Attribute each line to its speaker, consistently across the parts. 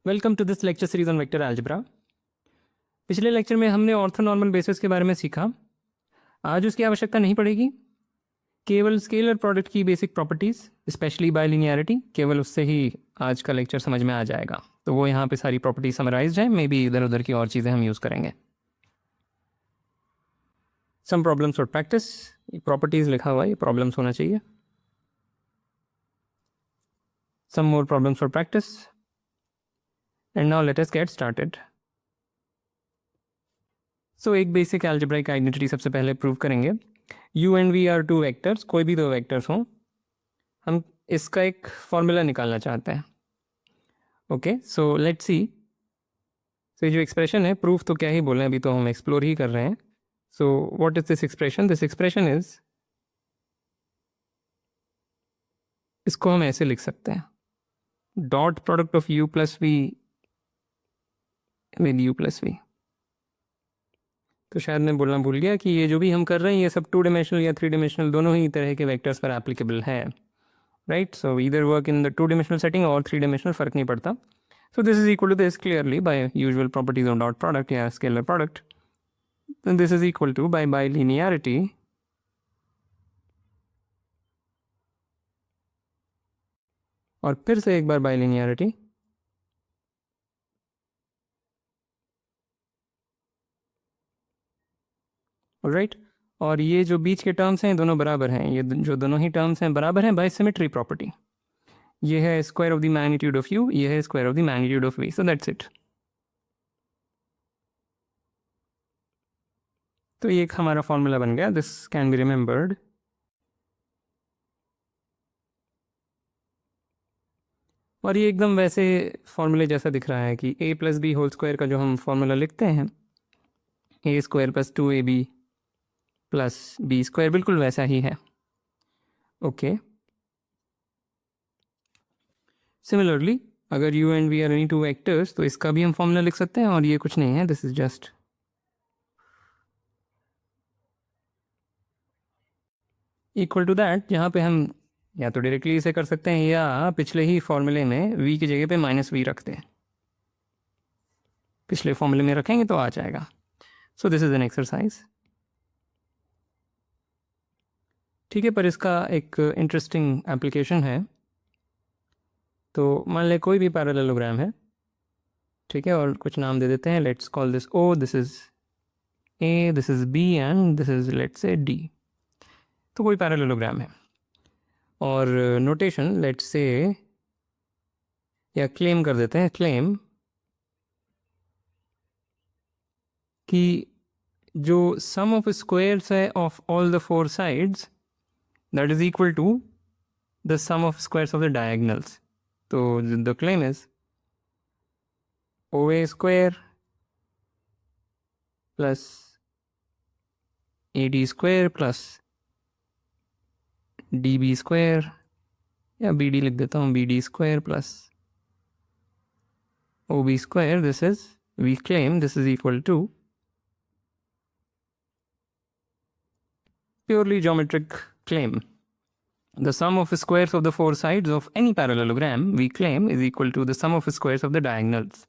Speaker 1: Welcome to this lecture series on vector algebra. पिछले लेक्चर में हमने ऑर्थोनॉर्मल बेसिस के बारे में सीखा। आज उसकी आवश्यकता नहीं पड़ेगी, केवल स्केलर प्रोडक्ट की बेसिक प्रॉपर्टीज़ स्पेशली बाइलिनियरिटी, केवल उससे ही आज का लेक्चर समझ में आ जाएगा। तो वो यहाँ पे सारी प्रॉपर्टीज समराइज्ड हैं, मे बी इधर उधर की और चीज़ें हम यूज़ करेंगे। Some problems for practice, properties लिखा हुआ है, ये प्रॉब्लम्स होना चाहिए। Some more problems for practice and now let us get started. So एक बेसिक अलजेब्राइक आइडेंटिटी सबसे पहले प्रूव करेंगे। u and v are two vectors, कोई भी दो वेक्टर्स हों, हम इसका एक फॉर्मूला निकालना चाहते हैं। Okay, so let's see. तो ये जो एक्सप्रेशन है, प्रूफ तो क्या ही बोलें, अभी तो हम एक्सप्लोर ही कर रहे हैं। So what is this expression? This expression is, इसको हम ऐसे लिख सकते हैं, dot product of u plus v with u plus v। तो शायद मैं बोलना भूल गया कि ये जो भी हम कर रहे हैं ये सब 2 डायमेंशनल या 3 डायमेंशनल दोनों ही तरह के वेक्टर्स पर एप्लीकेबल है, right. So either work in the 2 dimensional setting और 3 डायमेंशनल, फर्क नहीं पड़ता। So this is equal to this clearly by usual properties of dot product या scalar product. This is equal to by bilinearity और फिर से एक बार बाइलिनियरिटी, राइट। और ये जो बीच के टर्म्स हैं दोनों बराबर हैं, ये जो दोनों ही टर्म्स हैं बराबर हैं बाय सिमेट्री प्रॉपर्टी। ये है square of the magnitude of u, ये है square of the magnitude of v। So that's it. तो ये एक हमारा फॉर्मूला बन गया, दिस कैन बी रिमेंबर्ड। और ये एकदम वैसे फॉर्मूले जैसा दिख रहा है कि a plus B whole square का जो हम फॉर्मूला लिखते हैं, a square plus 2ab plus B square, बिल्कुल वैसा ही है। ओके, सिमिलरली अगर u and v are any two vectors तो इसका भी हम फॉर्मूला लिख सकते हैं, और ये कुछ नहीं है, this is just equal to that, जहाँ पे हम या तो डायरेक्टली इसे कर सकते हैं या पिछले ही फॉर्मूले में v की जगह पे माइनस वी रखते हैं। पिछले फॉर्मूले में रखेंगे तो आ जाएगा। सो दिस इज एन एक्सरसाइज, ठीक है। पर इसका एक इंटरेस्टिंग एप्लीकेशन है। तो मान लें कोई भी पैरेललोग्राम है, ठीक है, और कुछ नाम दे देते हैं। Let's call this O, this is A, this is B and this is let's say D. तो कोई पैरेललोग्राम है और नोटेशन लेट्स से, या क्लेम कर देते हैं, क्लेम कि जो सम ऑफ स्क्वायर्स है of all the 4 sides that is equal to the sum of squares of the diagonals. तो the claim is OA square plus AD square plus DB square, या BD लिख देता हूँ, BD square plus OB square, this is, we claim this is equal to purely geometric claim. The sum of squares of the 4 sides of any parallelogram we claim is equal to the sum of squares of the diagonals.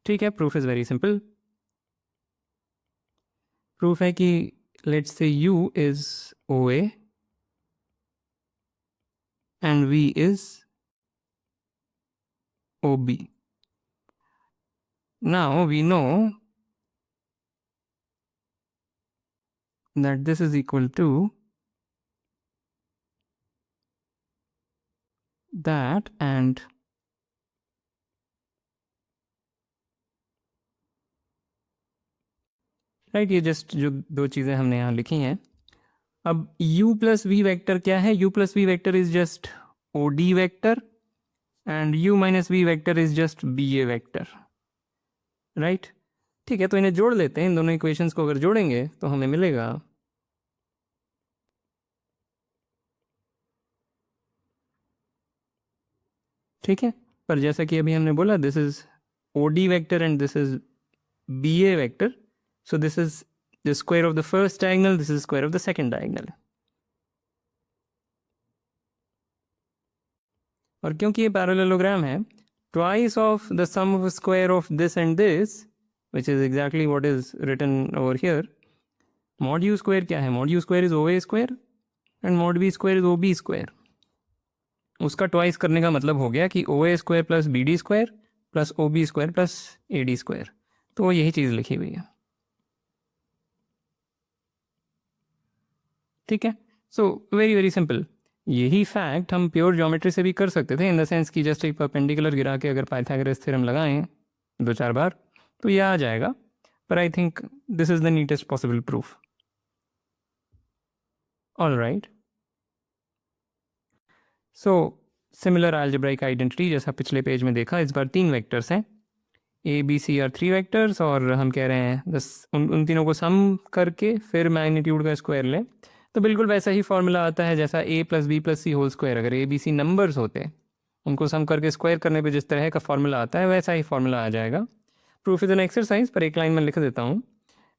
Speaker 1: ठीक है, proof is very simple. Proof है कि let's say U is OA and V is OB. Now we know that this is equal to that and right. ये just जो दो चीज़ें हमने यहाँ लिखी हैं। अब u प्लस वी वैक्टर क्या है? u plus V vector is just OD vector and u minus V vector is just BA vector, right. ठीक है, तो इन्हें जोड़ लेते हैं। इन दोनों इक्वेशंस को अगर जोड़ेंगे तो हमें मिलेगा ठीक है। पर जैसा कि अभी हमने बोला, this is OD vector and this is BA vector, so this is the square of the first diagonal, this is square of the second diagonal. और क्योंकि ये पैरेललोग्राम है, twice of the sum of square of this and this, which is exactly what is written over here. Mod u square क्या है? Mod u square is OA square and mod b square is OB square. उसका twice करने का मतलब हो गया कि OA square plus BD square plus OB square plus AD square. तो यही चीज़ लिखी हुई है. ठीक है. So very very simple. यही फैक्ट हम प्योर ज्योमेट्री से भी कर सकते थे, इन द सेंस कि जस्ट एक परपेंडिकुलर गिरा के अगर पाइथागोरस थ्योरम लगाएं 2-4 बार तो ये आ जाएगा. पर I think this is the neatest possible proof. All right. So similar algebraic identity जैसा पिछले पेज में देखा, इस बार 3 वेक्टर्स हैं. A B C are 3 vectors और हम कह रहे हैं उन तीनों को सम करके फिर मैग्नीट्यूड का स्क्वायर लें. तो बिल्कुल वैसा ही फॉर्मूला आता है जैसा a plus B plus C whole square. अगर ए बी सी नंबर्स होते उनको सम करके स्क्वायर करने पे जिस तरह का फॉर्मूला आता है वैसा ही फॉर्मूला आ जाएगा. प्रूफ इज एन एक्सरसाइज, पर एक लाइन में लिख देता हूँ.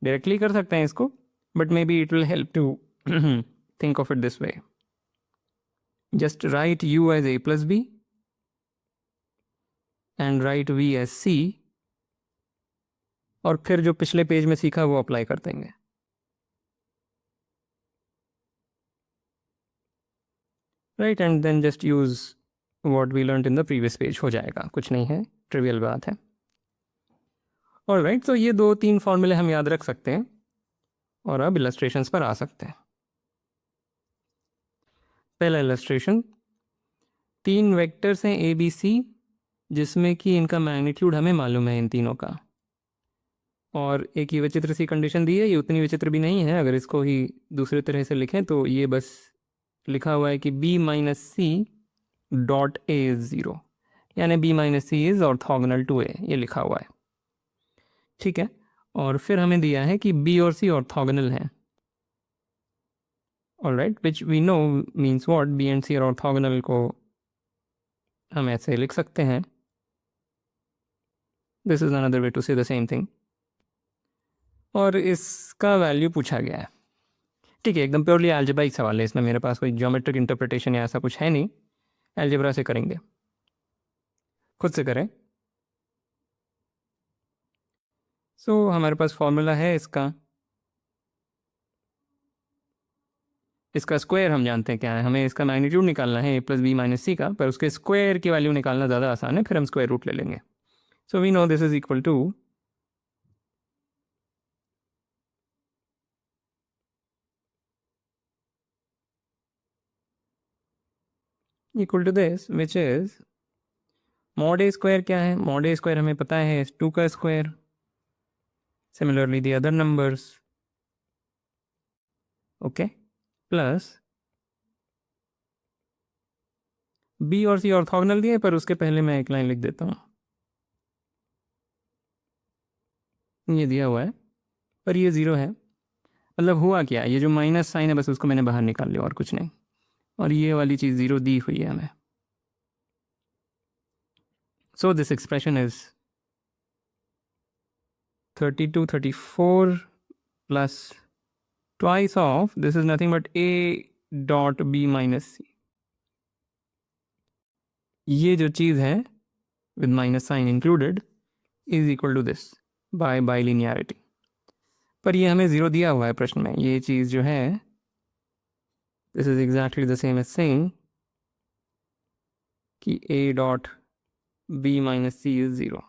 Speaker 1: डायरेक्टली कर सकते हैं इसको, but maybe it will help to think of it this way. Just right u as a plus B and right v as c, और फिर जो पिछले पेज में सीखा वो अप्लाई कर देंगे. Right, and then just use what we learned in the previous page. हो जाएगा, कुछ नहीं है, ट्रिवियल बात है. और राइट, तो ये 2-3 फॉर्मूले हम याद रख सकते हैं और अब इलस्ट्रेशंस पर आ सकते हैं. पहला इलस्ट्रेशन, 3 वेक्टर्स हैं ए बी सी जिसमें कि इनका मैग्नीट्यूड हमें मालूम है इन तीनों का. और एक ये विचित्र सी कंडीशन दी है, ये उतनी विचित्र भी नहीं है. अगर इसको ही दूसरे तरह से लिखें तो ये बस लिखा हुआ है कि b minus C dot A is 0, यानी b minus C is orthogonal to a, ये लिखा हुआ है. ठीक है. और फिर हमें दिया है कि b और c ऑर्थोगोनल हैं. Alright, which we know means what, b and c are orthogonal को हम ऐसे लिख सकते हैं. This is another way to say the same thing. और इसका वैल्यू पूछा गया है. ठीक है, एकदम प्योरली अलजेब्राइक सवाल है, इसमें मेरे पास कोई ज्योमेट्रिक इंटरप्रिटेशन या ऐसा कुछ है नहीं. अलजेब्रा से करेंगे, खुद से करें. सो हमारे पास फॉर्मूला है इसका स्क्वायर हम जानते हैं क्या है. हमें इसका मैग्नीट्यूड निकालना है a प्लस बी माइनस सी का, पर उसके स्क्वायर की वैल्यू निकालना ज़्यादा आसान है, फिर हम स्क्वायर रूट ले लेंगे. So we know this is equal to this, which is mod A square. क्या है मॉड ए स्क्वायर? हमें पता है 2 का square. Similarly the other numbers. Okay, plus B और सी ऑर्थोगोनल दिए, पर उसके पहले मैं एक लाइन लिख देता हूँ. ये दिया हुआ है पर ये 0 है. मतलब हुआ क्या, ये जो माइनस साइन है बस उसको मैंने बाहर निकाल लिया और कुछ नहीं. और ये वाली चीज़ 0 दी हुई है हमें. So this expression is 32 34 plus twice of this is nothing but a dot b minus c. ये जो चीज़ है with minus sign included is equal to this by bilinearity. पर ये हमें 0 दिया हुआ है प्रश्न में. ये चीज़ जो है this is exactly the same as saying कि a dot b minus C is 0.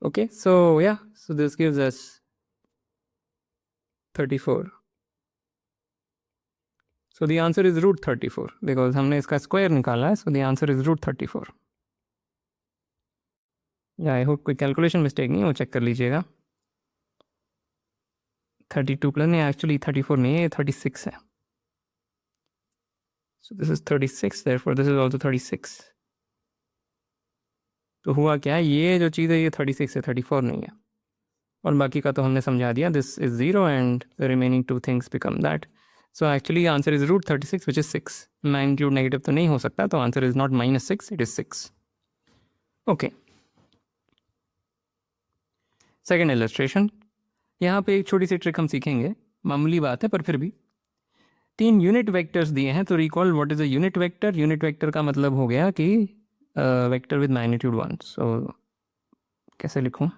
Speaker 1: Okay, so yeah, so this gives us 34. So the answer is root 34 because हमने इसका स्क्वायर निकाला है. So the answer is root 34. या I hope कोई calculation mistake नहीं हो, check कर लीजिएगा. 32 प्लस नहीं, एक्चुअली 34 नहीं है, ये 36 है. So this is 36, therefore this is also 36. तो हुआ क्या, ये जो चीज़ है ये 36 है, 34 नहीं है. और बाकी का तो हमने समझा दिया. This is 0 and the remaining 2 things become that. So actually answer is root 36 which is 6. Magnitude negative तो नहीं हो सकता, तो answer is not -6, it is 6. Okay, second illustration. यहाँ पे एक छोटी सी ट्रिक हम सीखेंगे, मामूली बात है पर फिर भी. 3 यूनिट वेक्टर्स दिए हैं, तो recall what is a unit vector. Unit vector का मतलब हो गया कि वेक्टर विद मैग्नीट्यूड 1। सो कैसे लिखूं?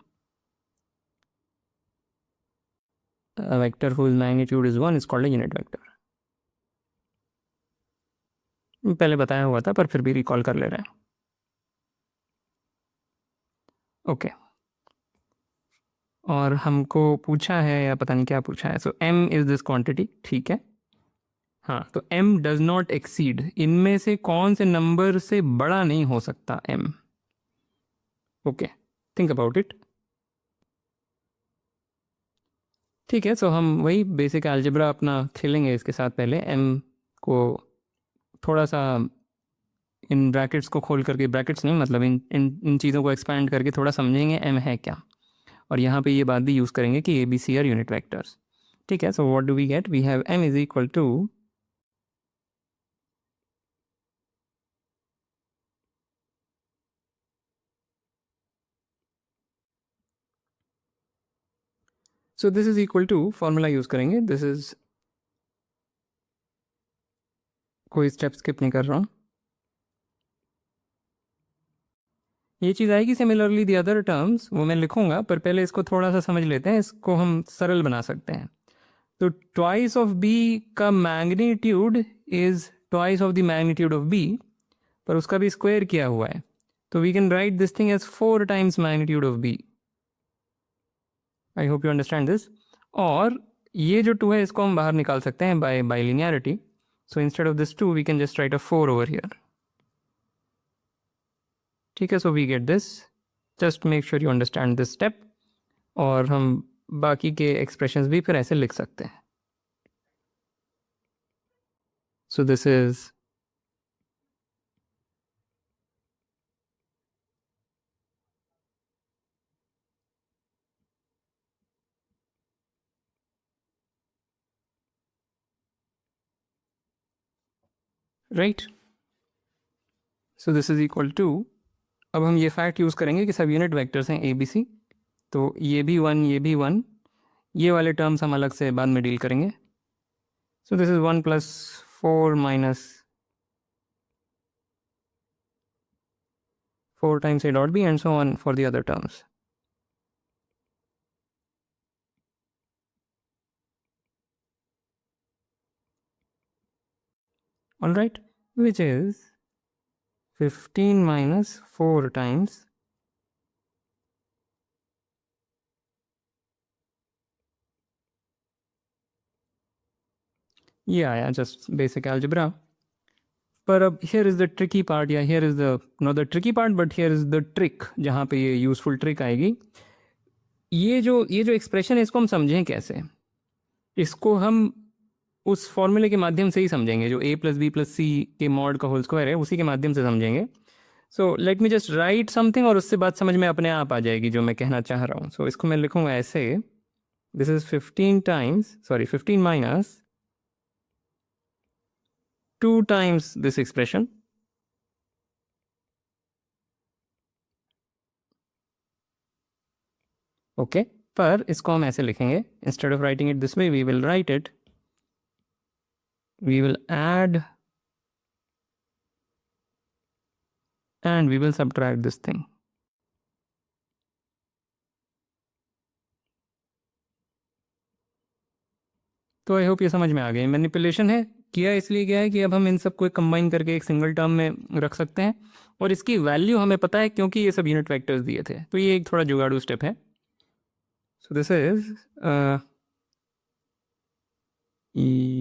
Speaker 1: A vector whose magnitude is 1 is called a unit vector। पहले बताया हुआ था पर फिर भी रिकॉल कर ले रहे हैं। ओके और हमको पूछा है या पता नहीं क्या पूछा है। सो m इज दिस क्वांटिटी, ठीक है। हाँ, तो m डज नॉट एक्सीड, इनमें से कौन से नंबर से बड़ा नहीं हो सकता m। Okay, think about it. ठीक है, सो हम वही बेसिक अलजेब्रा अपना खेलेंगे इसके साथ। पहले m को थोड़ा सा इन ब्रैकेट्स को खोल करके, ब्रैकेट्स नहीं मतलब इन चीज़ों को एक्सपैंड करके थोड़ा समझेंगे m है क्या। और यहाँ पे ये बात भी यूज़ करेंगे कि A B C are unit vectors. ठीक है, so what do we get? We have m is equal to so this is equal to, formula use करेंगे। दिस इज, कोई स्टेप स्किप नहीं कर रहा हूँ। ये चीज़ आएगी सिमिलरली दी अदर टर्म्स, वो मैं लिखूंगा, पर पहले इसको थोड़ा सा समझ लेते हैं। इसको हम सरल बना सकते हैं। तो ट्वाइस ऑफ b का magnitude is twice of the magnitude of b, पर उसका भी स्क्वायर किया हुआ है। तो we can write this thing as 4 times magnitude of b। I hope you understand this. और ये जो 2 है इसको हम बाहर निकाल सकते हैं by linearity. So instead of this 2 we can just write a 4 over here. ठीक है, so we get this. Just make sure you understand this step. और हम बाकी के एक्सप्रेशंस भी फिर ऐसे लिख सकते हैं। So this is right. So this is equal to, अब हम ये फैक्ट यूज़ करेंगे कि सब यूनिट वेक्टर्स हैं ए बी सी। तो ये भी 1, ये भी 1, ये वाले टर्म्स हम अलग से बाद में डील करेंगे। सो this is 1 plus 4 minus 4 times a dot b and so on for the other terms। all right, which is 15 minus 4 times ये आया जस्ट बेसिक अलजेब्रा। पर अब here is the tricky part, या here is the not the tricky part but here is the trick, जहाँ पे ये useful trick आएगी। ये जो एक्सप्रेशन है इसको हम समझें कैसे? इसको हम उस फॉर्मूले के माध्यम से ही समझेंगे जो a plus B plus c के मॉड का होल स्क्वायर है, उसी के माध्यम से समझेंगे। सो let me just right something और उससे बात समझ में अपने आप आ जाएगी जो मैं कहना चाह रहा हूँ। सो इसको मैं लिखूँगा ऐसे, this is 15 minus 2 times this expression. Okay, पर इसको हम ऐसे लिखेंगे, instead of writing it this way we will write it, we will add and we will subtract this thing। तो आई होप ये समझ में आ गई। मैनिपुलेशन है किया इसलिए गया है कि अब हम इन सबको कंबाइन करके एक सिंगल टर्म में रख सकते हैं, और इसकी वैल्यू हमें पता है क्योंकि ये सब यूनिट वेक्टर्स दिए थे। तो ये एक थोड़ा जुगाड़ू स्टेप है। सो दिस इज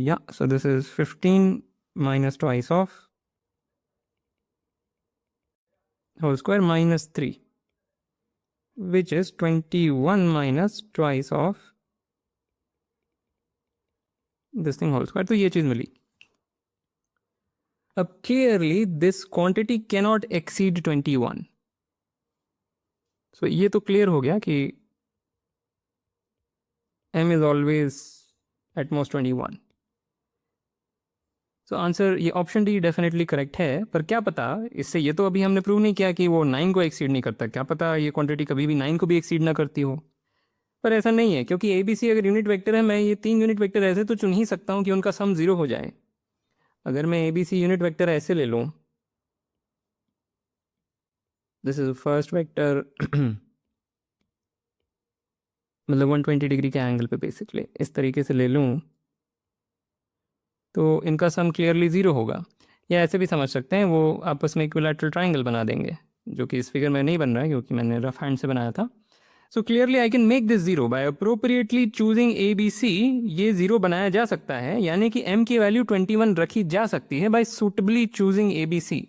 Speaker 1: या सो this is 15 minus twice of whole square minus 3, which is 21 minus twice of this thing whole square। तो ये चीज़ मिली। अब clearly this quantity cannot exceed 21। सो ये तो क्लियर हो गया कि m is always at most 21। So answer ये ऑप्शन डी डेफिनेटली करेक्ट है। पर क्या पता इससे, ये तो अभी हमने प्रूव नहीं किया कि वो 9 को एक्सीड नहीं करता, क्या पता ये क्वांटिटी कभी भी 9 को भी एक्सीड ना करती हो। पर ऐसा नहीं है, क्योंकि ए बी सी अगर यूनिट वेक्टर है, मैं ये 3 यूनिट वेक्टर ऐसे तो चुन ही सकता हूँ कि उनका सम 0 हो जाए। अगर मैं A B C unit vector ऐसे ले लूँ, दिस इज फर्स्ट वेक्टर, मतलब 120 डिग्री के एंगल पे बेसिकली इस तरीके से ले लूँ, तो इनका सम क्लियरली 0 होगा। या ऐसे भी समझ सकते हैं, वो आपस में इक्विलैटरल ट्राइंगल बना देंगे, जो कि इस फिगर में नहीं बन रहा है क्योंकि मैंने रफ हैंड से बनाया था। So clearly I can make this 0 by appropriately choosing A B C. ये 0 बनाया जा सकता है, यानी कि m की वैल्यू 21 रखी जा सकती है by suitably choosing A B c.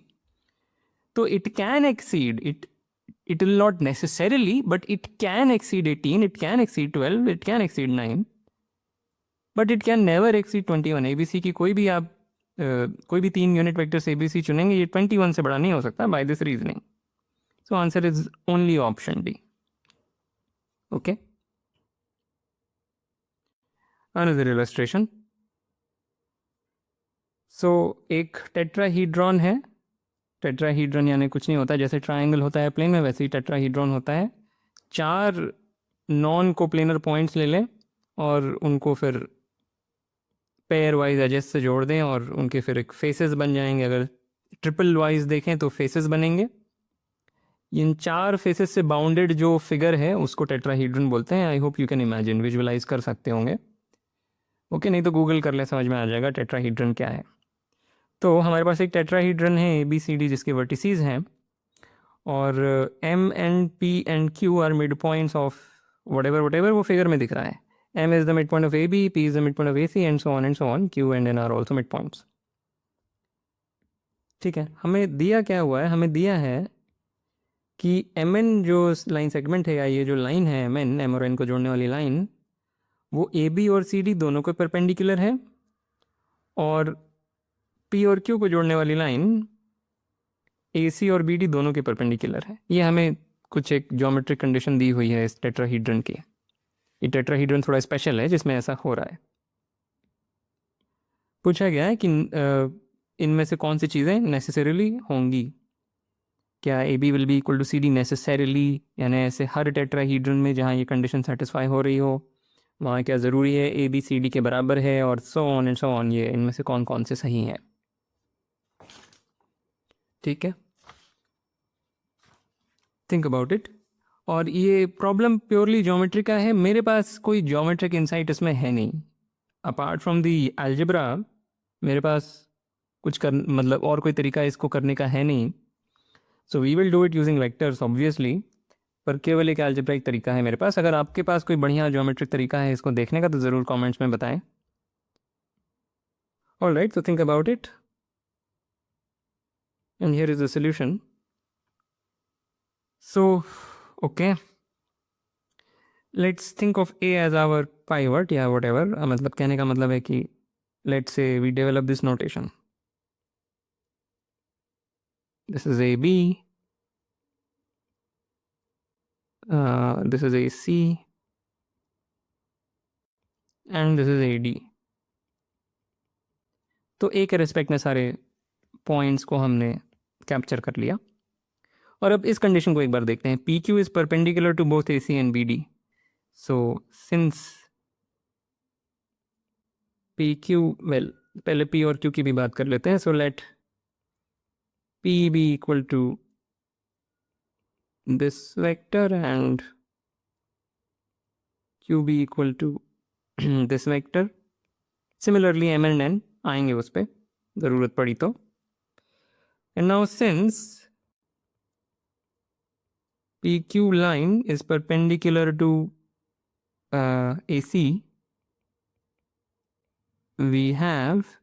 Speaker 1: तो it can exceed it will not necessarily, but it can exceed 18, it can exceed 12, it can exceed 9, but it can never exceed 21। ABC की कोई भी आप कोई भी 3 यूनिट वेक्टर्स ABC चुनेंगे, ये 21 से बड़ा नहीं हो सकता by this reasoning. So answer is only option D. Okay, another illustration. So एक टेट्राहीड्रॉन है। टेट्राहीड्रॉन यानी कुछ नहीं होता, जैसे ट्राइंगल होता है प्लेन में, वैसे ही टेट्राहीड्रॉन होता है। 4 नॉन कोप्लेनर पॉइंट्स ले लें और उनको फिर पेयर वाइज एजेस से जोड़ दें और उनके फिर एक फेसेस बन जाएंगे। अगर ट्रिपल वाइज देखें तो फेसेस बनेंगे। इन 4 फेसेस से बाउंडेड जो फिगर है उसको टेट्राहीड्रन बोलते हैं। I hope you can imagine, visualize कर सकते होंगे। ओके, नहीं तो गूगल कर ले, समझ में आ जाएगा टेट्राहीड्रन क्या है। तो हमारे पास एक टेट्राहीड्रन है ए बी सी डी, जिसके वर्टिसीज हैं, और M and P and Q are mid points of whatever वो फिगर में दिख रहा है। M is the midpoint of AB, P is the midpoint of AC, and so on and so on. Q and N are also midpoints. ठीक है, हमें दिया क्या हुआ है? हमें दिया है कि MN जो लाइन सेगमेंट है, या ये जो लाइन है MN, M और N को जोड़ने वाली लाइन, वो AB और CD दोनों को परपेंडिकुलर है, और P और Q को जोड़ने वाली लाइन AC और BD दोनों के परपेंडिकुलर है। ये हमें कुछ एक ज्योमेट्रिक कंडीशन दी हुई है इस टेट्राहीड्रन की। ये टेट्राहीड्रन थोड़ा स्पेशल है जिसमें ऐसा हो रहा है। पूछा गया है कि इनमें से कौन सी चीज़ें नेसेसरीली होंगी। क्या A B will be equal to C D necessarily, यानी ऐसे हर टेट्राहीड्रन में जहाँ ये कंडीशन सेटिस्फाई हो रही हो वहाँ क्या ज़रूरी है ए बी सी डी के बराबर है, और so on and so on. ये इनमें से कौन कौन से सही हैं। ठीक है, थिंक अबाउट इट। और ये प्रॉब्लम प्योरली ज्योमेट्री का है। मेरे पास कोई ज्योमेट्रिक इंसाइट इसमें है नहीं, अपार्ट फ्रॉम दी अलजेब्रा। मेरे पास कुछ कर मतलब और कोई तरीका इसको करने का है नहीं। So we will do it using vectors obviously, पर केवल एक अलजेब्राइक तरीका है मेरे पास। अगर आपके पास कोई बढ़िया ज्योमेट्रिक तरीका है इसको देखने का तो ज़रूर कमेंट्स में बताएं। Alright, so think about it and here is the solution. So okay, let's think of A as our pivot या वट एवर। मतलब कहने का मतलब है कि let's say we develop this notation, this is A B, this is AC, and this is AD। तो ए के respect में सारे पॉइंट्स को हमने कैप्चर कर लिया। और अब इस कंडीशन को एक बार देखते हैं। P Q is perpendicular to both AC and BD। So since P Q, well पहले P और Q की भी बात कर लेते हैं। So let P be equal to this vector and Q be equal to this vector. Similarly M and N आएंगे उस पर ज़रूरत पड़ी तो। And now since PQ line is perpendicular to AC, we have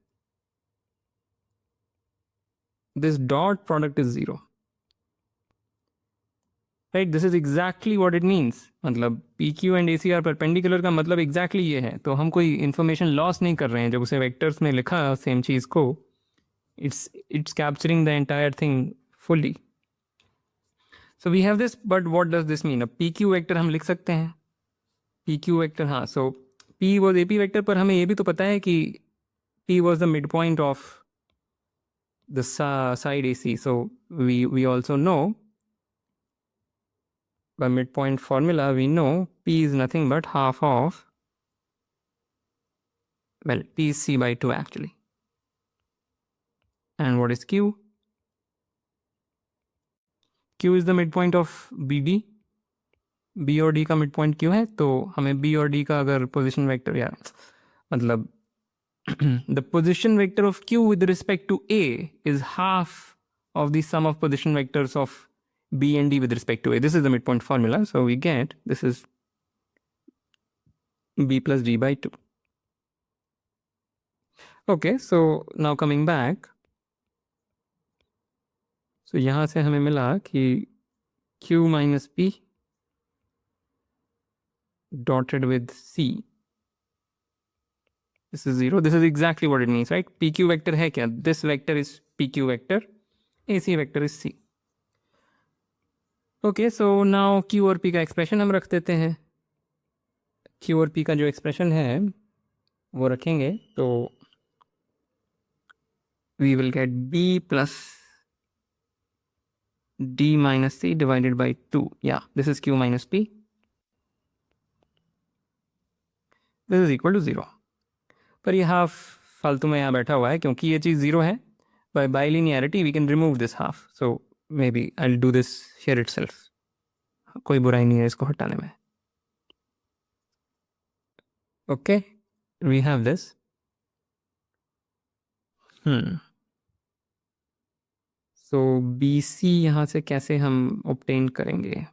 Speaker 1: this dot product is 0, right? This is exactly what it means। मतलब PQ and AC are perpendicular का मतलब exactly ये है। तो हम कोई information loss नहीं कर रहे हैं जब उसे vectors में लिखा same चीज़ को। It's capturing the entire thing fully। So we have this, but what does this mean? अब PQ वेक्टर हम लिख सकते हैं, PQ वेक्टर, हाँ। सो P was AP वेक्टर, पर हमें ये भी तो पता है कि P was the midpoint of the side AC। So we also know by midpoint formula, we know P is nothing but half of, well, P is C by 2 actually. And what is Q? Q is the midpoint of BD. B और D का midpoint Q है, तो हमें B और D का अगर position vector या मतलब the position vector of Q with respect to A is half of the sum of position vectors of B and D with respect to A. This is the midpoint formula. So we get this is B plus D by 2. Okay, so now coming back. So यहाँ से हमें मिला कि Q minus P dotted with C. This is 0. This is exactly what it means, right? PQ vector है क्या? This vector is PQ vector. AC vector is C. Okay, so now Q और P का expression हम रख देते हैं. Q और P का जो expression है वो रखेंगे तो we will get B plus D minus C divided by 2. Yeah, this is Q minus P. This is equal to 0. पर ये हाफ फालतू में यहाँ बैठा हुआ है क्योंकि ये चीज़ 0 है. By bilinearity we can remove this half. So maybe I'll do this here itself. कोई बुराई नहीं है इसको हटाने में. Okay, we have this. So BC यहाँ से कैसे हम obtain करेंगे?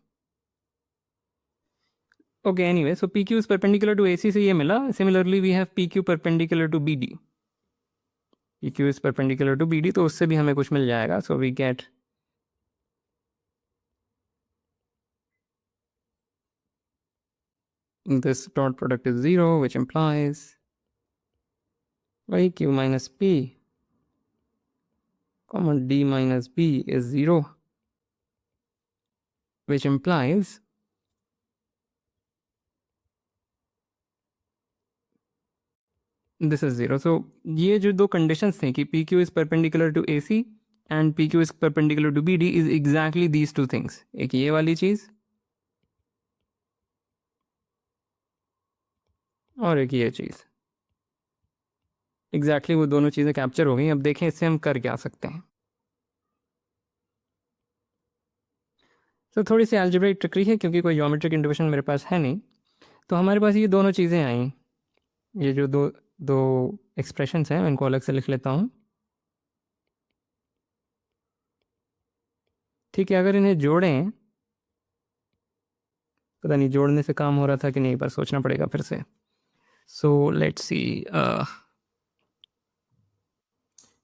Speaker 1: Okay, anyway, so PQ is perpendicular to AC से ये मिला. Similarly, we have PQ perpendicular to BD. PQ is perpendicular to BD, तो उससे भी हमें कुछ मिल जाएगा. So we get this dot product is 0, which implies Q minus P comma D minus B is 0, which implies this is 0. So ये जो दो conditions थे कि PQ is perpendicular to AC and PQ is perpendicular to BD is exactly these two things. एक ये वाली चीज़ और एक ये चीज़. एग्जैक्टली वो दोनों चीज़ें कैप्चर हो गई. अब देखें इससे हम कर क्या सकते हैं. तो थोड़ी सी अलजेब्रिक ट्रिक है क्योंकि कोई ज्योमेट्रिक इंडिविजन मेरे पास है नहीं. तो हमारे पास ये दोनों चीज़ें आई. ये जो दो दो एक्सप्रेशंस हैं मैं इनको अलग से लिख लेता हूँ. ठीक है, अगर इन्हें जोड़ें, पता नहीं जोड़ने से काम हो रहा था कि नहीं, पर सोचना पड़ेगा फिर से. सो लेट्स सी,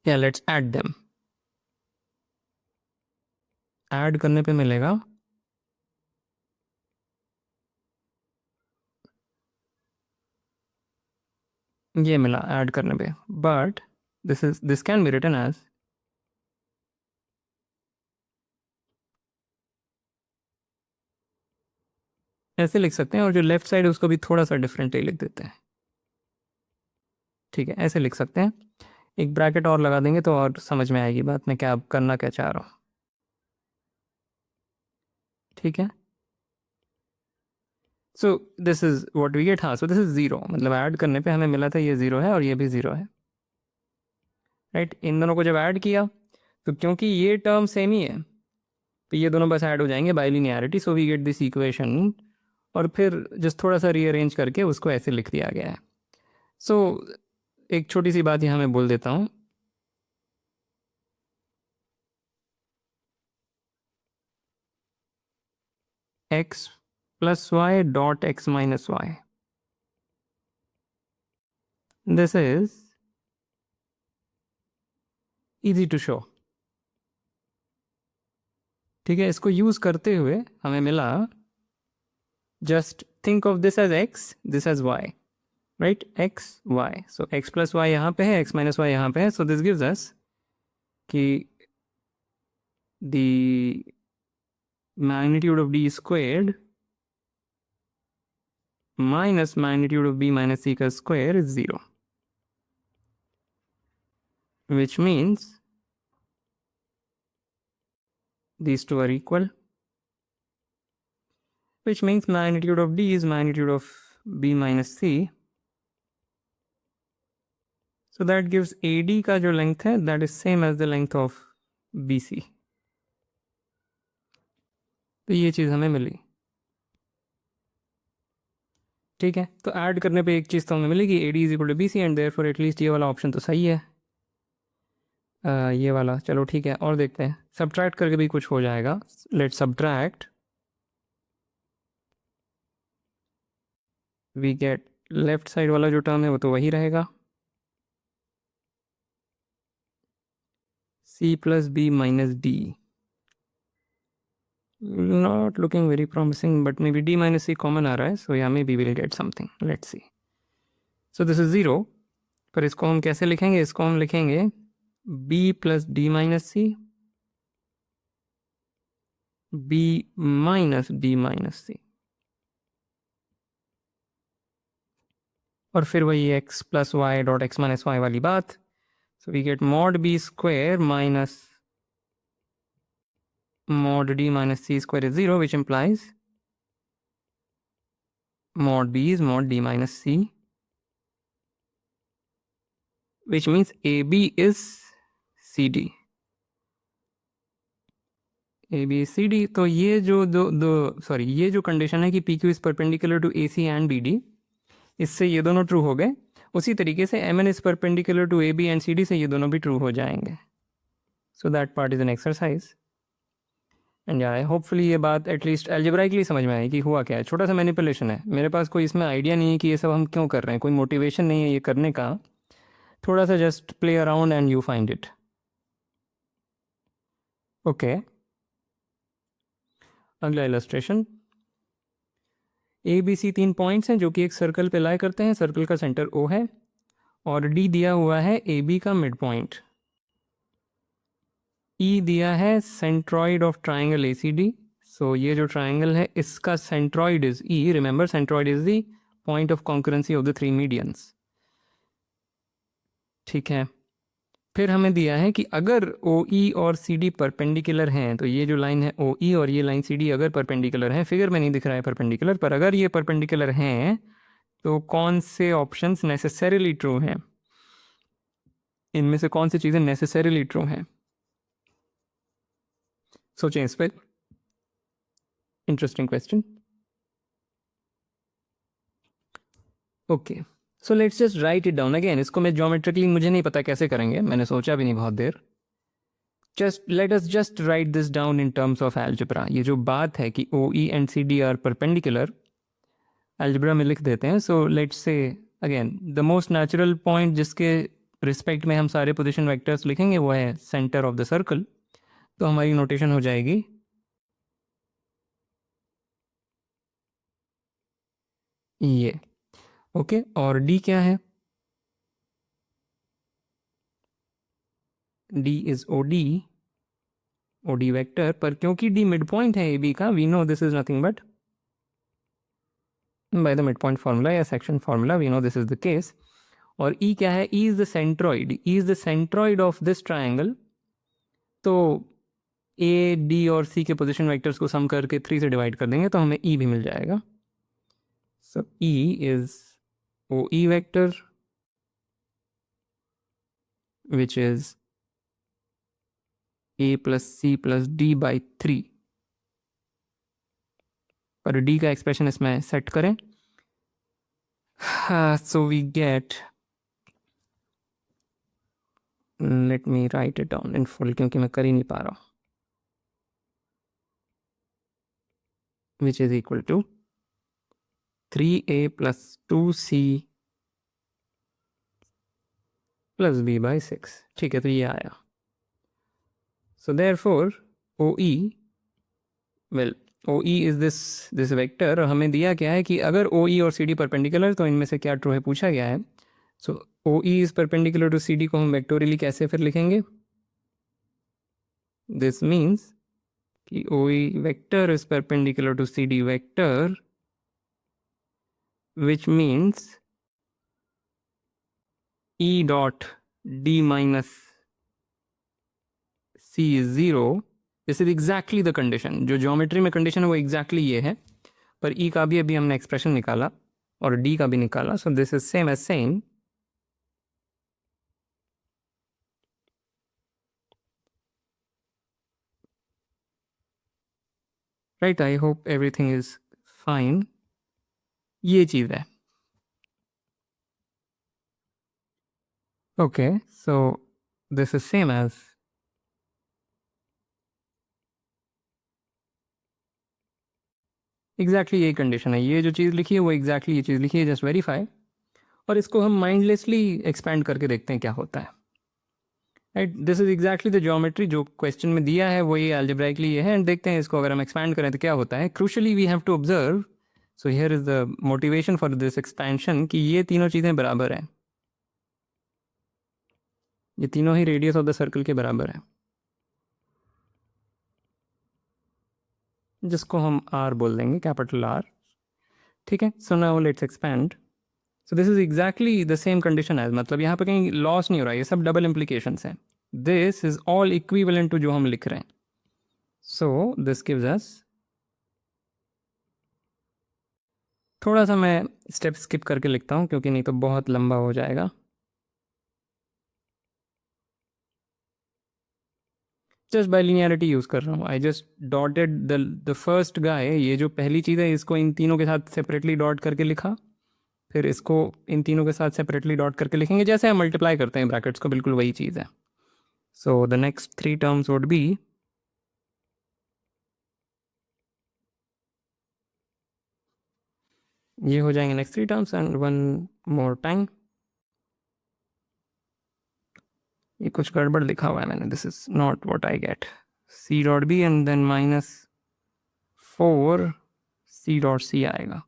Speaker 1: या लेट्स ऐड देम. ऐड करने पे मिलेगा ये मिला ऐड करने पे. But this can be written as ऐसे लिख सकते हैं, और जो लेफ्ट साइड है उसको भी थोड़ा सा डिफरेंटली लिख देते हैं. ठीक है, ऐसे लिख सकते हैं. एक ब्रैकेट और लगा देंगे तो और समझ में आएगी बात मैं क्या करना क्या चाह रहा हूँ. ठीक है, so this is what we get. हाँ, सो दिस इज 0, मतलब ऐड करने पे हमें मिला था ये 0 है और ये भी 0 है. राइट, इन दोनों को जब ऐड किया तो क्योंकि ये टर्म सेम ही है तो ये दोनों बस ऐड हो जाएंगे by linearity. So we get this equation, और फिर जस्ट थोड़ा सा रीअरेंज करके उसको ऐसे लिख दिया गया है. सो एक छोटी सी बात यहाँ मैं बोल देता हूँ. x plus y dot x minus y. This is easy to show. ठीक है, इसको यूज करते हुए हमें मिला, just think of this as x, this as y, right, x y. So x plus y यहाँ पे है, x माइनस y यहाँ पे है. सो दिस गिव्स अस कि the magnitude of d squared minus magnitude of b minus c का square is 0, which means these two are equal. which means magnitude of D is magnitude of B minus C. So that gives AD का जो length है that is same as the length of BC. तो ये चीज़ हमें मिली. ठीक है, तो add करने पे एक चीज़ तो हमें मिलेगी, AD is equal to BC and therefore at least ये वाला ऑप्शन तो सही है. ये वाला चलो ठीक है. और देखते हैं, सब्ट्रैक्ट करके भी कुछ हो जाएगा. Let's subtract. We get left side वाला जो टर्म है वो तो वही रहेगा, C plus B minus D. Not looking very promising, but maybe D minus C common आ रहा है, so yeah, maybe we'll get something. Let's see. So this is 0, पर इसको हम कैसे लिखेंगे? इसको हम लिखेंगे B plus D minus C, B minus D minus C, और फिर वही x plus y dot x minus y वाली बात. So we get mod B square minus mod D minus C square is 0, which implies mod B is mod D minus C, which means AB is CD. AB is CD. तो ये जो ये जो condition है कि PQ is perpendicular to AC and BD, इससे ये दोनों ट्रू हो गए. उसी तरीके से MN is perpendicular to AB and CD से ये दोनों भी ट्रू हो जाएंगे. So that part is an exercise. And yeah, hopefully ये बात एटलीस्ट एल्जेब्राइकली समझ में आई कि हुआ क्या है. छोटा सा मैनिपुलेशन है, मेरे पास कोई इसमें आइडिया नहीं है कि ये सब हम क्यों कर रहे हैं, कोई मोटिवेशन नहीं है ये करने का. थोड़ा सा just play around and you find it. Okay, अगला illustration. A B C 3 points हैं जो कि एक सर्कल पे लाई करते हैं. सर्कल का सेंटर O है और D दिया हुआ है ए बी का मिड पॉइंट. E दिया है सेंट्रॉइड ऑफ ट्राइंगल ACD. सो ये जो ट्राइंगल है इसका centroid is E. Remember centroid is the point of concurrency of the 3 medians. ठीक है, फिर हमें दिया है कि अगर OE और CD परपेंडिकुलर हैं, तो ये जो लाइन है OE और ये लाइन CD अगर परपेंडिकुलर हैं, फिगर में नहीं दिख रहा है परपेंडिकुलर, पर अगर ये परपेंडिकुलर हैं तो कौन से ऑप्शंस नेसेसरीली ट्रू हैं, इनमें से कौन सी चीज़ें नेसेसरीली ट्रू हैं. सोचें इस पर. Interesting question. Okay, so let's just write it down again. इसको मैं ज्योमेट्रिकली मुझे नहीं पता कैसे करेंगे, मैंने सोचा भी नहीं बहुत देर. Just let us just write this down in terms of algebra. ये जो बात है कि OE and CD are perpendicular, algebra में लिख देते हैं. So let's say again the most natural point जिसके रिस्पेक्ट में हम सारे पोजिशन वेक्टर्स लिखेंगे वो है सेंटर ऑफ द सर्कल. तो हमारी नोटेशन हो जाएगी ये. ओके, और D क्या है? D इज OD वेक्टर, पर क्योंकि D मिड पॉइंट है AB का, we know this is nothing but by the mid point formula या section formula we know this is the case. और E क्या है? E is the centroid. E is the centroid of this triangle. तो A, D और C के position vectors को sum करके 3 से डिवाइड कर देंगे तो हमें E भी मिल जाएगा. सो E is OE vector which is A plus C plus D by 3. पर D का एक्सप्रेशन इसमें सेट करें. So we get, let me write it down in full क्योंकि मैं कर ही नहीं पा रहा हूँ, which is equal to 3A plus 2C plus B by 6. ठीक है, तो ये आया. So therefore OE, well OE is this vector. और हमें दिया क्या है कि अगर OE और CD परपेंडिकुलर तो इनमें से क्या ट्रू है पूछा गया है. So OE is perpendicular to CD को हम वेक्टोरियली कैसे फिर लिखेंगे? दिस मीन्स कि OE vector is perpendicular to CD vector, which means E dot D minus C is 0. This is exactly the condition. जो ज्योमेट्री में कंडीशन है वो एग्जैक्टली ये है, पर ई का भी अभी हमने एक्सप्रेशन निकाला और डी का भी निकाला, so this is same as same right. I hope everything is fine. ये चीज़ है। Okay, so this is same as exactly यही कंडीशन है। ये जो चीज़ लिखी है वो एग्जैक्टली ये चीज़ लिखी है, जस्ट वेरीफाई। और इसको हम माइंडलेसली एक्सपैंड करके देखते हैं क्या होता है। Right, this is exactly the geometry जो क्वेश्चन में दिया है, वही अलजेब्राइकली ये है। एंड देखते हैं इसको अगर हम एक्सपैंड करें तो क्या होता है। Crucially we have to observe, so here is the motivation for this expansion, कि ये तीनों चीज़ें बराबर हैं। ये तीनों ही रेडियस ऑफ द सर्कल के बराबर है, जिसको हम आर बोल देंगे, कैपिटल आर। ठीक है, so now let's expand. So this is exactly the same condition as, मतलब यहाँ पे कहीं लॉस नहीं हो रहा है, ये सब डबल इम्प्लीकेशंस हैं। This is all equivalent to जो हम लिख रहे हैं। सो दिस गिव्स अस, थोड़ा सा मैं स्टेप स्किप करके लिखता हूँ क्योंकि नहीं तो बहुत लंबा हो जाएगा। जस्ट बाय लिनियरिटी यूज़ कर रहा हूँ। I just dotted the first guy, ये जो पहली चीज़ है इसको इन तीनों के साथ सेपरेटली डॉट करके लिखा, फिर इसको इन तीनों के साथ सेपरेटली डॉट करके लिखेंगे, जैसे हम मल्टीप्लाई करते हैं ब्रैकेट्स को, बिल्कुल वही चीज़ है। So the next 3 terms would be, ये हो जाएंगे next 3 terms. And one more time, ये कुछ गड़बड़ लिखा हुआ है मैंने, this is not what I get. C dot b and then -4 c dot c आएगा।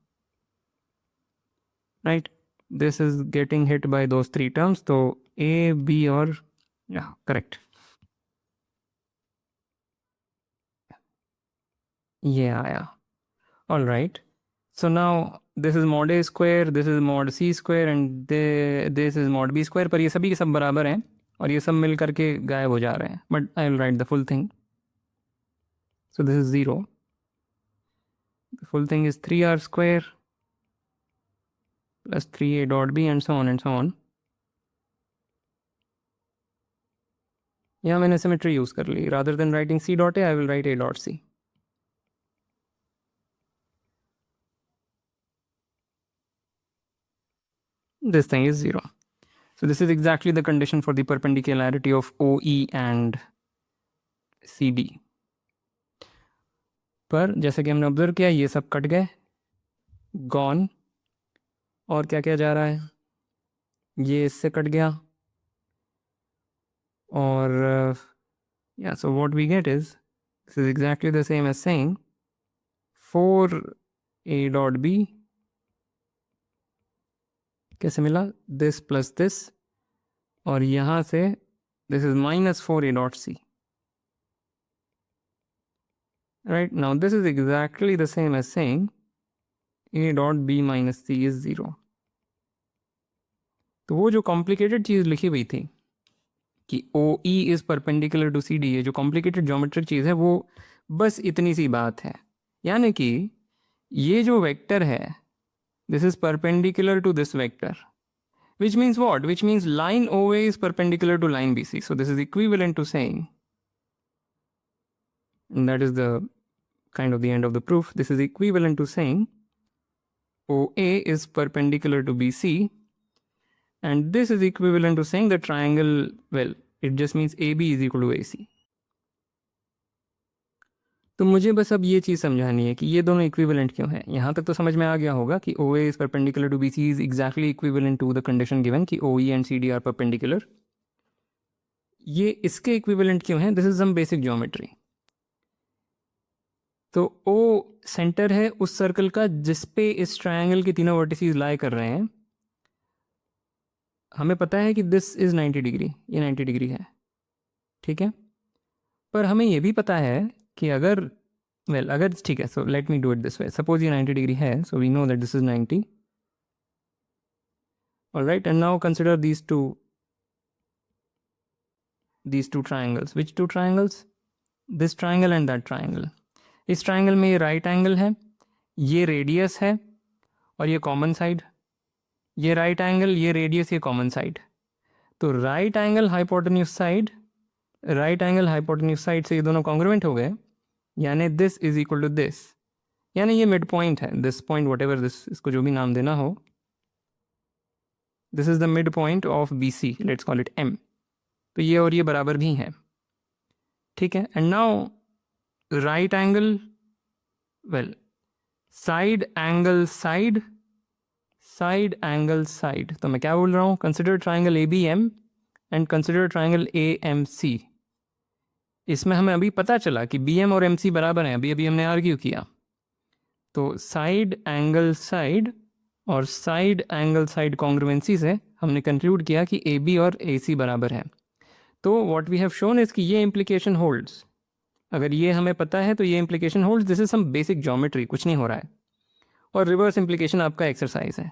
Speaker 1: Right, this is getting hit by those 3 terms, तो ए बी और या करेक्ट ये आया। All right, so now this is mod A square, this is mod C square and this is mod B square, पर ये सभी के सब बराबर हैं और ये सब मिल करके गायब हो जा रहे हैं। But I will write the full thing. So this is 0, the full thing is 3r square plus 3a dot b and so on and so on. यहाँ मैंने सिमेट्री यूज़ कर ली, rather than writing c dot a I will write a dot c. This thing is 0. So this is exactly the condition for the perpendicularity of OE and CD. पर जैसे कि हमने observe किया ये सब cut गए, gone. और क्या क्या जा रहा है, ये इससे कट गया और yeah, so what we get is, this is exactly the same as saying 4a dot b कैसे मिला, दिस प्लस दिस, और यहाँ से this is -4a dot c. Right, now this is exactly the same as saying a dot b minus c is 0. तो वो जो complicated चीज़ लिखी हुई थी कि O E is perpendicular to C D, ये जो कॉम्प्लिकेटेड ज्योमेट्रिक चीज़ है वो बस इतनी सी बात है। यानी कि ये जो वेक्टर है, this is perpendicular to this vector, which means what? Which means line OA is perpendicular to line BC. So this is equivalent to saying, and that is the kind of the end of the proof, this is equivalent to saying OA is perpendicular to BC, and this is equivalent to saying the triangle, well, it just means AB is equal to AC. तो मुझे बस अब ये चीज़ समझानी है कि ये दोनों इक्विवेलेंट क्यों है। यहाँ तक तो समझ में आ गया होगा कि OA is perpendicular to BC is exactly equivalent to the condition given कि OE and CD are perpendicular. ये इसके इक्विवेलेंट क्यों है, this is some basic geometry. तो O सेंटर है उस सर्कल का जिस पे इस ट्रायंगल के तीनों वर्टिसेस लाई कर रहे हैं। हमें पता है कि दिस इज 90 डिग्री, ये 90 डिग्री है, ठीक है। पर हमें ये भी पता है कि अगर अगर ठीक है, so let me do it this way, suppose ये 90 डिग्री है, so we know that this is 90। Alright, and now consider these two triangles. Which two triangles? This triangle and that triangle. इस ट्राइंगल में ये right angle है, ये radius है और ये कॉमन साइड, ये राइट एंगल, ये रेडियस, ये कॉमन साइड। तो right angle hypotenuse side, right angle hypotenuse side से ये दोनों कॉन्ग्रुएंट हो गए, यानी this is equal to this, यानी ये मिड पॉइंट है, this point whatever this, इसको जो भी नाम देना हो, this is the mid point of B C, let's call it M. तो ये और ये बराबर भी हैं, ठीक है। And now right angle, well side angle side, side angle side, तो मैं क्या बोल रहा हूँ, consider triangle A B M and consider triangle A M C. इसमें हमें अभी पता चला कि बी एम और एम सी बराबर हैं, अभी अभी हमने आर्ग्यू किया। तो साइड एंगल साइड और साइड एंगल साइड कॉन्ग्रुएंसी से हमने कंक्लूड किया कि ए बी और ए सी बराबर है। तो what we have shown is कि ये इम्प्लीकेशन होल्ड्स, अगर ये हमें पता है तो ये implication holds, this is some basic geometry, कुछ नहीं हो रहा है, और रिवर्स इम्प्लीकेशन आपका एक्सरसाइज है।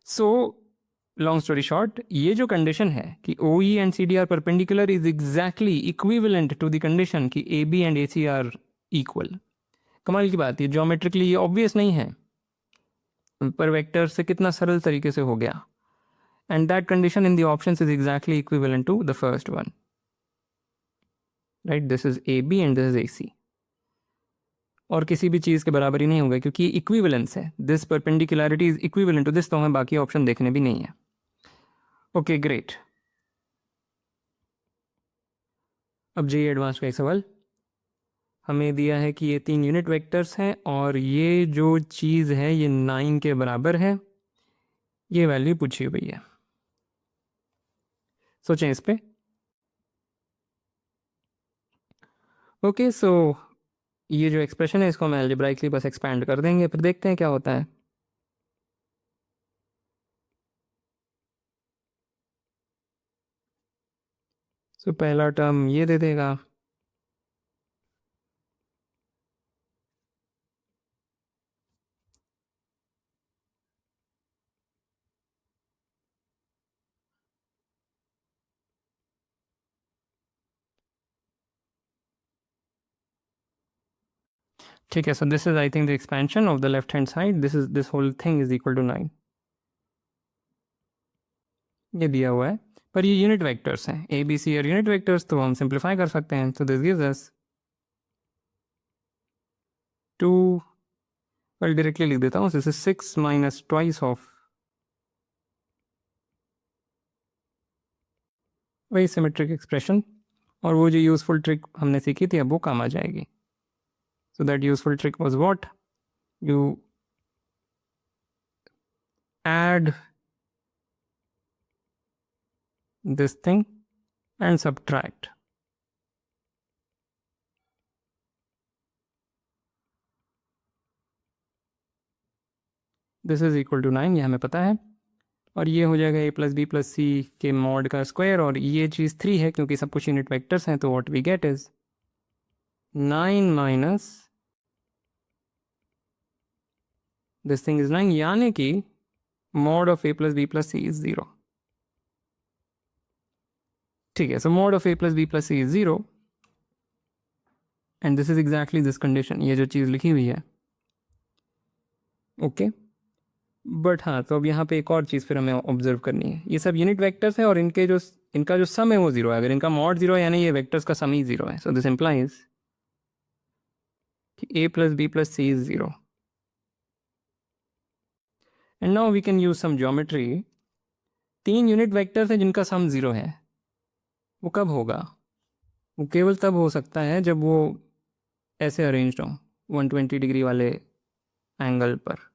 Speaker 1: सो लॉन्ग स्टोरी शॉर्ट, ये जो कंडीशन है कि O E and C D are perpendicular is exactly equivalent to the condition कि A B and A C are equal. कमाल की बात, ये ज्योमेट्रिकली ये ऑब्वियस नहीं है, पर वेक्टर से कितना सरल तरीके से हो गया। And that condition in the options is exactly equivalent to the first one, right. This is A B and this is A C, और किसी भी चीज़ के बराबर ही नहीं होगा क्योंकि इक्विवेलेंस है, this perpendicularity is equivalent to this, तो हमें बाकी ऑप्शन देखने भी नहीं है। Okay great. अब जी एडवांस का एक सवाल हमें दिया है कि ये 3 यूनिट वेक्टर्स हैं और ये जो चीज़ है ये 9 के बराबर है, ये वैल्यू पूछी हुई है। सोचें इस पे। ओके सो ये जो एक्सप्रेशन है इसको हम अलजेब्राइकली बस एक्सपैंड कर देंगे, फिर देखते हैं क्या होता है। सो पहला टर्म ये दे देगा, ठीक है। So this is I think the expansion of the left hand side, this whole thing is equal to 9, ये दिया हुआ है। पर ये यूनिट वेक्टर्स हैं, ए बी सी और यूनिट वेक्टर्स, तो हम सिंप्लीफाई कर सकते हैं। So this gives us 2, well directly लिख देता हूँ, this is 6 minus twice of, वही सिमेट्रिक एक्सप्रेशन, और वो जो यूजफुल ट्रिक हमने सीखी थी अब वो काम आ जाएगी। So that useful trick was what, you add this thing and subtract. This is equal to 9, ये हमें पता है, और ये हो जाएगा a plus B plus c के मॉड का स्क्वायर, और ये चीज़ 3 है क्योंकि सब कुछ यूनिट वेक्टर्स हैं, तो what we get is 9 minus this thing is 9, यानी कि mod of a plus B plus c is 0। ठीक है, so mod of a plus B plus c is 0 and this is exactly this condition, ये जो चीज़ लिखी हुई है। Okay but हाँ, तो अब यहाँ पे एक और चीज़ फिर हमें ऑब्जर्व करनी है, ये सब यूनिट वेक्टर्स है और इनका जो सम है वो 0 है। अगर इनका मॉड 0 है यानी ये वेक्टर्स का सम ही 0 है। सो दिस इम्प्लाइज कि a plus B plus c is 0। And now we can use some geometry. 3 unit vectors हैं जिनका सम 0 है, वो कब होगा? वो केवल तब हो सकता है जब वो ऐसे अरेंज्ड हो 120 डिग्री वाले एंगल पर।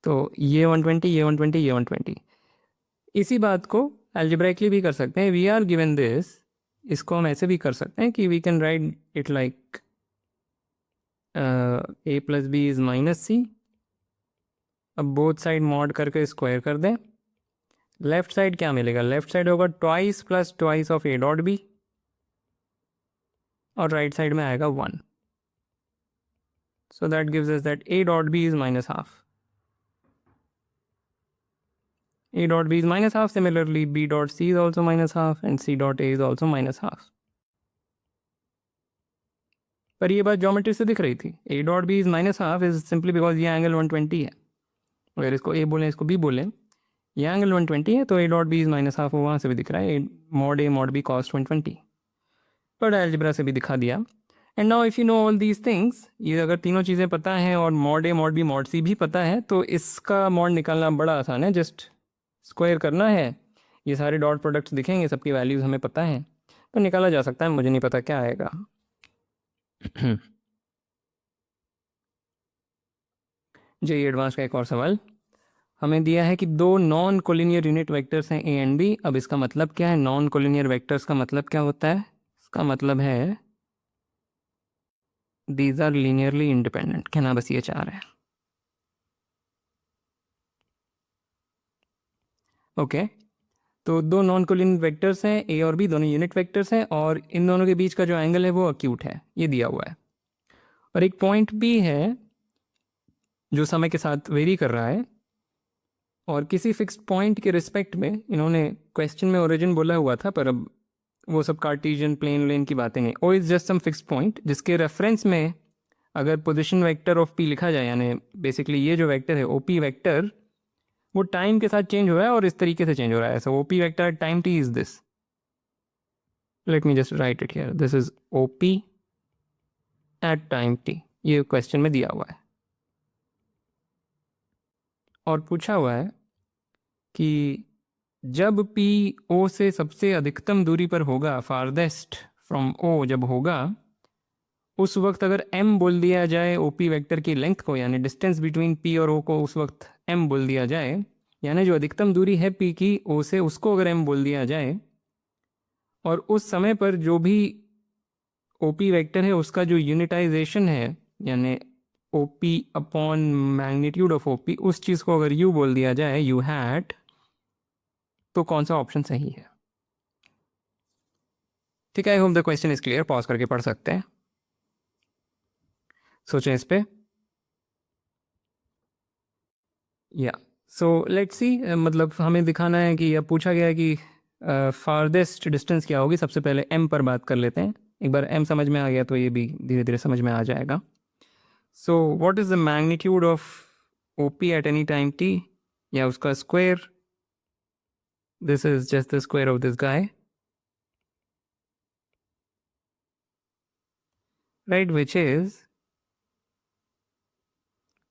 Speaker 1: तो ये 120, ये 120, ये 120। इसी बात को अलजेब्राइकली भी कर सकते हैं। वी आर गिवन दिस, इसको हम ऐसे भी कर सकते हैं कि we can write it like a plus b is minus c. अब बोथ साइड मॉड करके स्क्वायर कर दें। लेफ्ट साइड क्या मिलेगा? लेफ्ट साइड होगा twice plus twice of a dot b, और राइट साइड में आएगा 1। So that gives us that a dot b is minus half. A dot b is minus half. Similarly, b dot c is also minus half and c dot a is also minus half. पर ये बात geometry से दिख रही थी। A dot b is minus half is simply because ये angle 120 है। अगर इसको ए बोलें इसको बी बोलें, ये एंगल 120 है तो a dot b is minus half, वहाँ से भी दिख रहा है ए मॉड बी कॉस 120, पर अलजेब्रा से भी दिखा दिया। And now if you know all these things, ये अगर तीनों चीज़ें पता हैं और mod A mod B mod सी भी पता है, तो इसका मॉड निकालना बड़ा आसान है। जस्ट स्क्वायर करना है, ये सारे डॉट प्रोडक्ट्स दिखेंगे, सबकी वैल्यूज़ हमें पता है, तो निकाला जा सकता है। मुझे नहीं पता क्या आएगा। जी एडवांस का एक और सवाल हमें दिया है कि दो नॉन कोलिनियर यूनिट वेक्टर्स हैं ए एंड बी। अब इसका मतलब क्या है? नॉन कोलिनियर वेक्टर्स का मतलब क्या होता है? इसका मतलब है दीज आर लीनियरली इंडिपेंडेंट। कहना बस ये चाह रहे हैं। ओके, तो दो नॉन कोलिनियर वेक्टर्स हैं ए और बी, दोनों यूनिट वेक्टर्स हैं, और इन दोनों के बीच का जो एंगल है वो अक्यूट है, ये दिया हुआ है। और एक पॉइंट भी है जो समय के साथ वेरी कर रहा है, और किसी फिक्स्ड पॉइंट के रिस्पेक्ट में इन्होंने क्वेश्चन में ओरिजिन बोला हुआ था, पर अब वो सब कार्टेशियन प्लेन लेन की बातें नहीं। O is just some fixed point जिसके रेफरेंस में अगर पोजिशन वेक्टर ऑफ पी लिखा जाए, यानी बेसिकली ये जो वेक्टर है ओ पी वेक्टर, वो टाइम के साथ चेंज हो रहा है और इस तरीके से चेंज हो रहा है। So O P vector at time t is this, let me just write it here, this is O P at time t, ये क्वेश्चन में दिया हुआ है। और पूछा हुआ है कि जब पी ओ से सबसे अधिकतम दूरी पर होगा, फारदेस्ट फ्रॉम ओ जब होगा, उस वक्त अगर m बोल दिया जाए ओ पी वैक्टर की लेंथ को, यानी डिस्टेंस बिटवीन p और o को उस वक्त m बोल दिया जाए, यानी जो अधिकतम दूरी है p की o से, उसको अगर m बोल दिया जाए, और उस समय पर जो भी ओ पी वैक्टर है उसका जो यूनिटाइजेशन है, यानी O P upon magnitude of O P, उस चीज़ को अगर u बोल दिया जाए, u हैट, तो कौन सा ऑप्शन सही है? ठीक है, I hope the question is clear. Pause करके पढ़ सकते हैं, सोचें इस पे। या सो लेट्स सी, मतलब हमें दिखाना है कि, अब पूछा गया है कि फारदेस्ट डिस्टेंस क्या होगी। सबसे पहले m पर बात कर लेते हैं। एक बार m समझ में आ गया तो ये भी धीरे धीरे समझ में आ जाएगा। So what is the magnitude of O P at any time t, या उसका square, this is just the square of this guy, right, which is,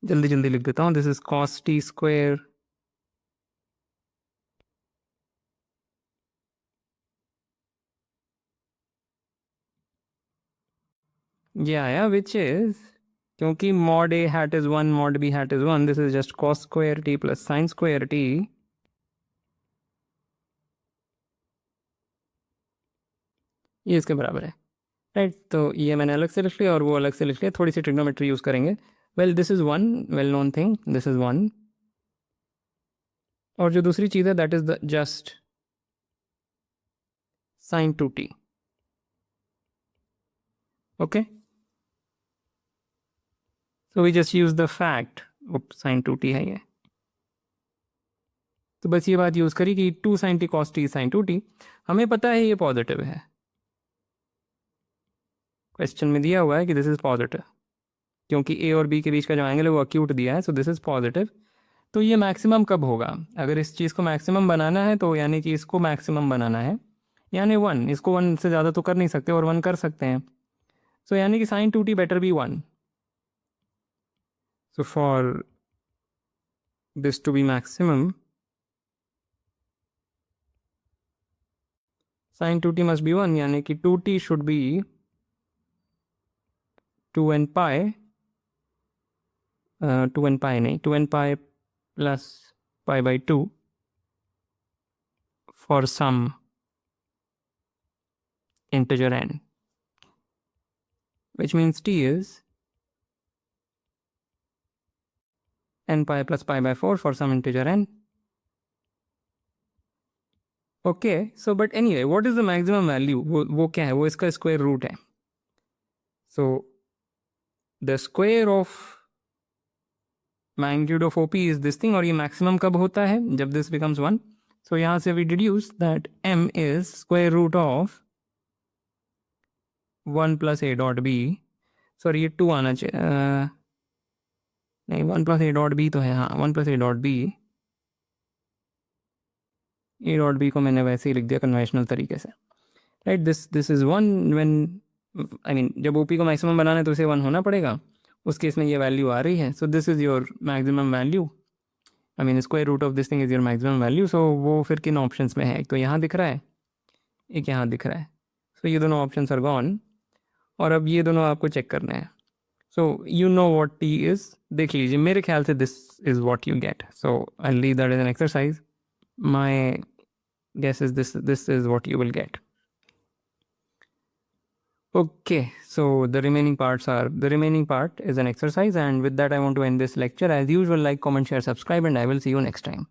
Speaker 1: जल्दी जल्दी लिख देता हूँ, this is cos t square ये आया, विच इज, क्योंकि mod a hat is 1 mod b hat is 1, this is just cos square t plus sine square t, ये इसके बराबर है, राइट। तो ये मैंने अलग से लिख लिया और वो अलग से लिख लिया, थोड़ी सी ट्रिग्नोमेट्री यूज़ करेंगे। Well this is one well known thing, this is one, और जो दूसरी चीज़ है that is the just sine 2t। Okay, so we just use the fact sine 2t है ये। तो बस ये बात यूज़ करी कि 2 sin t cos t sin 2t, हमें पता है ये पॉजिटिव है, क्वेश्चन में दिया हुआ है कि दिस इज़ पॉजिटिव, क्योंकि ए और बी के बीच का जो एंगल है वो अक्यूट दिया है, सो दिस इज़ पॉजिटिव। तो ये मैक्सिमम कब होगा? अगर इस चीज़ को मैक्सिमम बनाना है तो यानी कि इसको मैक्सिमम बनाना है, यानी 1, इसको 1 से ज़्यादा तो कर नहीं सकते, और 1 कर सकते हैं, सो यानी कि sine 2t better be 1। So for this to be maximum, sine 2t must be 1, यानी कि 2t should be 2n pi, 2n pi नहीं, 2n pi plus pi by 2 for some integer n, which means t is n pi plus pi by 4 for some integer n. Okay, so but anyway, what is the maximum value? वो क्या है? वो इसका square root है। So the square of magnitude of OP is this thing, और ये maximum कब होता है? जब this becomes 1. So यहाँ से we deduce that m is square root of 1 plus a dot b, sorry ये 2 आना चाहिए, नहीं 1 + a डॉट बी तो है, हाँ 1 + a dot b, a dot b को मैंने वैसे ही लिख दिया कन्वेंशनल तरीके से, right. This is 1 when, I mean जब ओपी को मैक्सिमम बनाना है तो इसे 1 होना पड़ेगा, उस केस में ये वैल्यू आ रही है, so this is your maximum value, I mean square root of this thing is your maximum value. So वो फिर किन ऑप्शंस में है, एक तो यहाँ दिख रहा है, एक यहाँ दिख रहा है, सो ये दोनों ऑप्शंस आर गॉन, और अब ये दोनों आपको चेक करने हैं। So you know what T is, देख लीजिए, मेरे ख्याल से this is what you get, so I leave that as an exercise, my guess is this is what you will get. Okay, so the remaining part is an exercise, and with that I want to end this lecture. As usual, like, comment, share, subscribe, and I will see you next time.